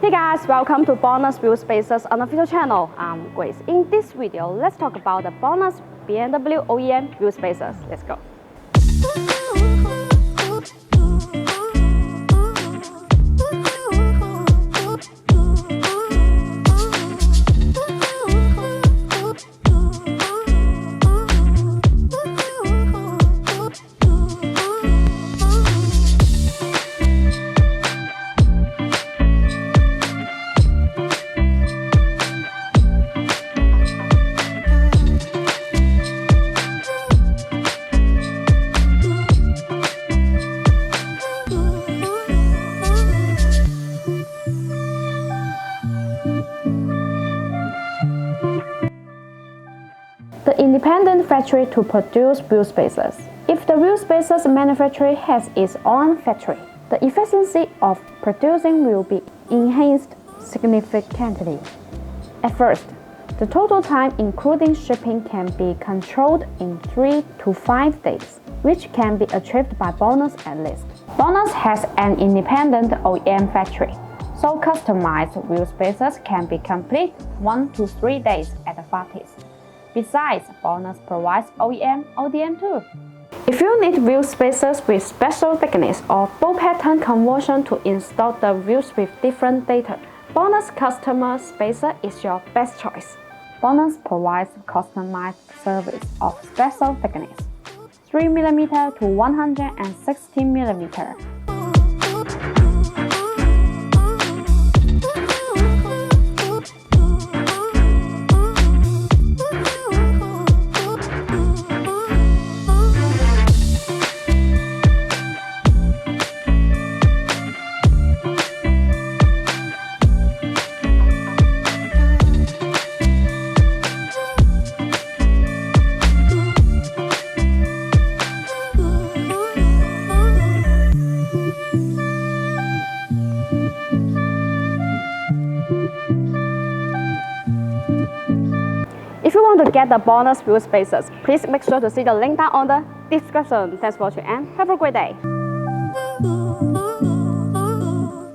Hey guys, welcome to BONOSS Wheel Spacers unofficial channel. I'm Grace. In this video, let's talk about the BONOSS BMW OEM Wheel Spacers. Let's go. The independent factory to produce wheel spacers. If the wheel spacers manufacturer has its own factory, the efficiency of producing will be enhanced significantly. At first, the total time including shipping can be controlled in 3 to 5 days, which can be achieved by BONOSS at least. BONOSS has an independent OEM factory, so customized wheel spacers can be complete 1 to 3 days at the farthest. Besides, BONOSS provides OEM ODM too. If you need wheel spacers with special thickness or ball pattern conversion to install the wheels with different data, BONOSS Customer Spacer is your best choice. BONOSS provides customized service of special thickness, 3mm to 116mm. If you want to get the BONOSS wheel spacers, please make sure to see the link down on the description. Thanks for watching and have a great day.